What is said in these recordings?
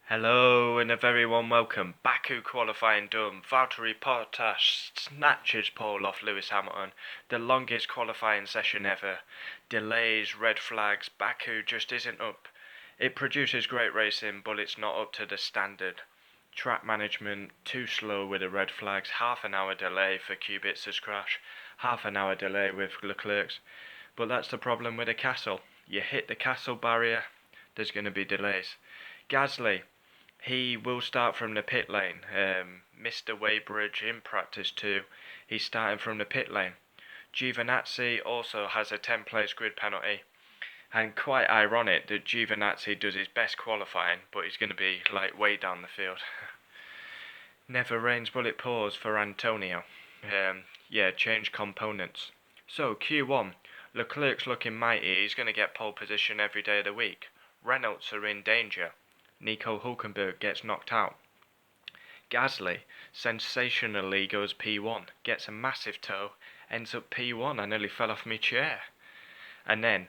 Hello and a very warm welcome. Baku qualifying done. Valtteri Bottas snatches pole off Lewis Hamilton. The longest qualifying session ever. Delays, red flags. Baku just isn't up. It produces great racing, but it's not up to the standard. Track management too slow with the red flags. Half an hour delay for Kubica's crash. Half an hour delay with Leclerc's. But that's the problem with the castle. You hit the castle barrier, there's going to be delays. Gasly, he will start from the pit lane. Mr. Weybridge in practice too. He's starting from the pit lane. Giovinazzi also has a 10-place grid penalty. And quite ironic that Giovinazzi does his best qualifying, but he's going to be like way down the field. Never rains but it pours for Antonio. Change components. So Q1, Leclerc's looking mighty. He's going to get pole position every day of the week. Reynolds are in danger. Nico Hulkenberg gets knocked out. Gasly sensationally goes P1, gets a massive tow, ends up P1. I nearly fell off my chair. And then,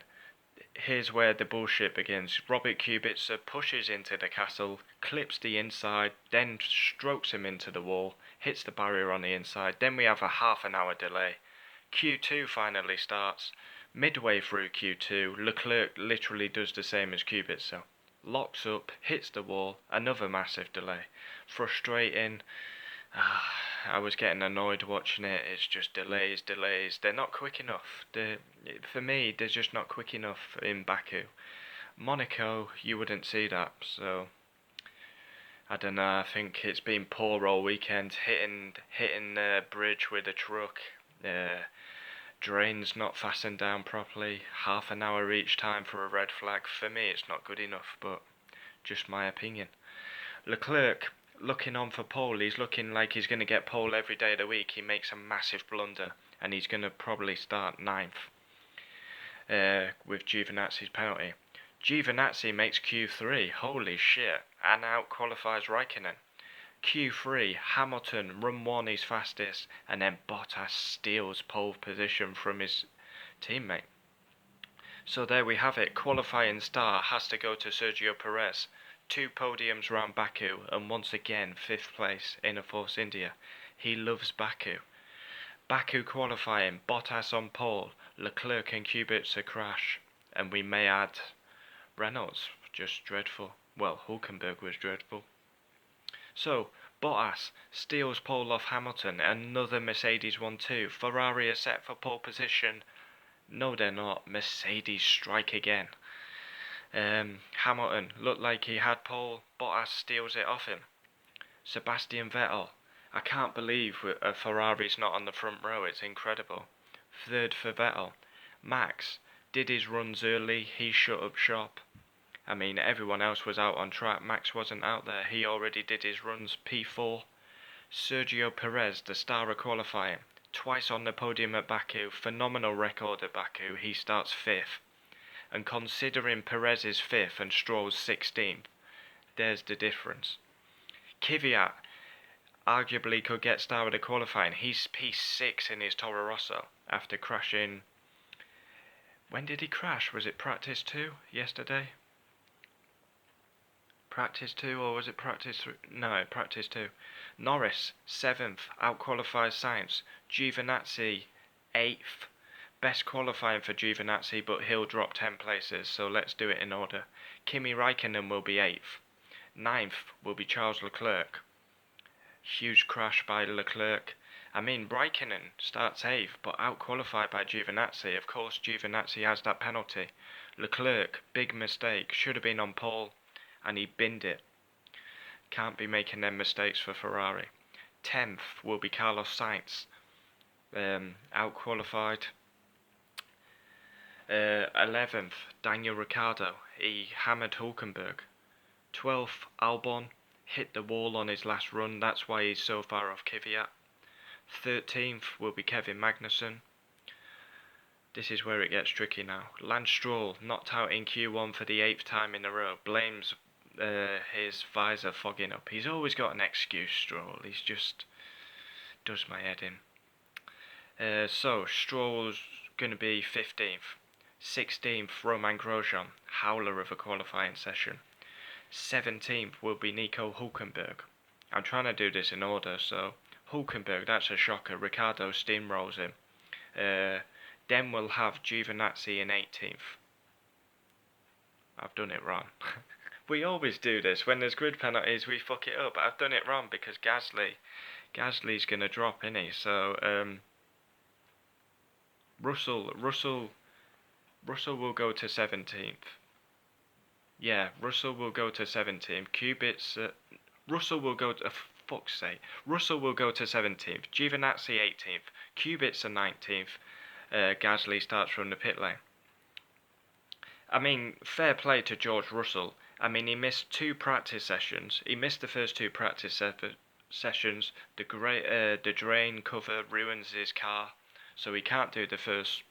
here's where the bullshit begins. Robert Kubica pushes into the castle, clips the inside, then strokes him into the wall, hits the barrier on the inside. Then we have a half an hour delay. Q2 finally starts. Midway through Q2, Leclerc literally does the same as Kubica. Locks up, hits the wall, another massive delay. Frustrating. I was getting annoyed watching it. It's just delays. They're not quick enough. For me, they're just not quick enough in Baku. Monaco, you wouldn't see that. So I don't know. I think it's been poor all weekend. Hitting the bridge with a truck. Drains not fastened down properly. Half an hour each time for a red flag. For me, it's not good enough, but just my opinion. Leclerc looking on for pole. He's looking like he's going to get pole every day of the week. He makes a massive blunder, and he's going to probably start ninth with Giovinazzi's penalty. Giovinazzi makes Q3. Holy shit! And out qualifies Raikkonen. Q3, Hamilton, run 1 is fastest, and then Bottas steals pole position from his teammate. So there we have it. Qualifying star has to go to Sergio Perez. 2 podiums round Baku, and once again 5th place in a Force India. He loves Baku. Baku qualifying, Bottas on pole, Leclerc and Kubica crash, and we may add Reynolds, just dreadful. Well, Hulkenberg was dreadful. So, Bottas steals pole off Hamilton, another Mercedes 1-2. Ferrari are set for pole position. No, they're not. Mercedes strike again. Hamilton looked like he had pole. Bottas steals it off him. Sebastian Vettel. I can't believe a Ferrari's not on the front row. It's incredible. 3rd for Vettel. Max did his runs early. He shut up shop. I mean, everyone else was out on track. Max wasn't out there. He already did his runs. P4. Sergio Perez, the star of qualifying. Twice on the podium at Baku. Phenomenal record at Baku. He starts 5th. And considering Perez is 5th and Stroll's 16th, there's the difference. Kvyat arguably could get star of the qualifying. He's P6 in his Toro Rosso after crashing. When did he crash? Was it practice 2 yesterday? Practice 2 or was it practice 3? No, practice 2. Norris, 7th, out-qualifies Sainz. Giovinazzi, 8th. Best qualifying for Giovinazzi, but he'll drop 10 places, so let's do it in order. Kimi Raikkonen will be 8th. 9th will be Charles Leclerc. Huge crash by Leclerc. I mean, Raikkonen starts 8th, but out-qualified by Giovinazzi. Of course, Giovinazzi has that penalty. Leclerc, big mistake, should have been on pole. And he binned it. Can't be making them mistakes for Ferrari. 10th will be Carlos Sainz. Out-qualified. 11th, Daniel Ricciardo. He hammered Hulkenberg. 12th, Albon. Hit the wall on his last run. That's why he's so far off Kvyat. 13th will be Kevin Magnussen. This is where it gets tricky now. Lance Stroll, knocked out in Q1 for the 8th time in a row. Blames his visor fogging up. He's always got an excuse, Stroll. He's just does my head in. So Stroll's going to be 15th. 16th, Romain Grosjean, howler of a qualifying session. 17th will be Nico Hulkenberg. I'm trying to do this in order, so Hulkenberg, that's a shocker. Ricciardo steamrolls him. Then we'll have Giovinazzi in 18th. I've done it wrong. We always do this. When there's grid penalties, we fuck it up. I've done it wrong because Gasly's going to drop, isn't he? So, Russell will go to 17th. Yeah, Russell will go to 17th. Russell will go to, fuck's sake. Russell will go to 17th. Giovinazzi 18th. Kubica 19th. Gasly starts from the pit lane. I mean, fair play to George Russell. I mean, he missed 2 practice sessions. He missed the first 2 practice sessions. The drain cover ruins his car, so he can't do the first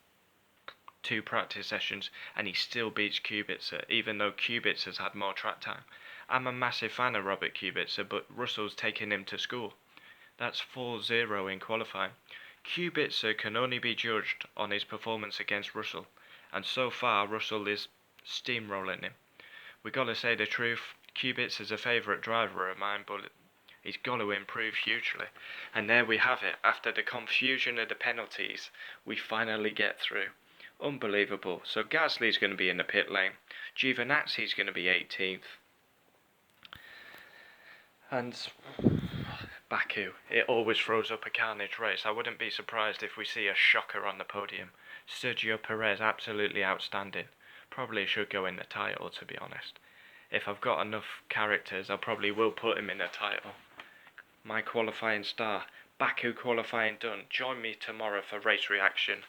2 practice sessions, and he still beats Kubica, even though Kubica's had more track time. I'm a massive fan of Robert Kubica, but Russell's taking him to school. That's 4-0 in qualifying. Kubica can only be judged on his performance against Russell, and so far Russell is steamrolling him. We gotta say the truth, Kubica's a favourite driver of mine, but he's got to improve hugely. And there we have it. After the confusion of the penalties, we finally get through. Unbelievable. So Gasly's going to be in the pit lane. Giovinazzi's going to be 18th. And Baku, it always throws up a carnage race. I wouldn't be surprised if we see a shocker on the podium. Sergio Perez, absolutely outstanding. Probably should go in the title, to be honest. If I've got enough characters, I probably will put him in the title. My qualifying star. Baku qualifying done. Join me tomorrow for race reaction.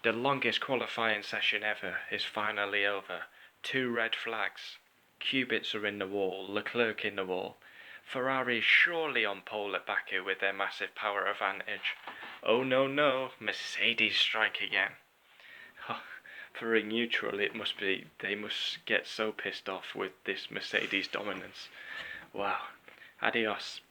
The longest qualifying session ever is finally over. 2 red flags. Kubica in the wall, Leclerc in the wall. Ferrari surely on pole at Baku with their massive power advantage. Oh no, Mercedes strike again. For a neutral, they must get so pissed off with this Mercedes dominance. Wow. Adios.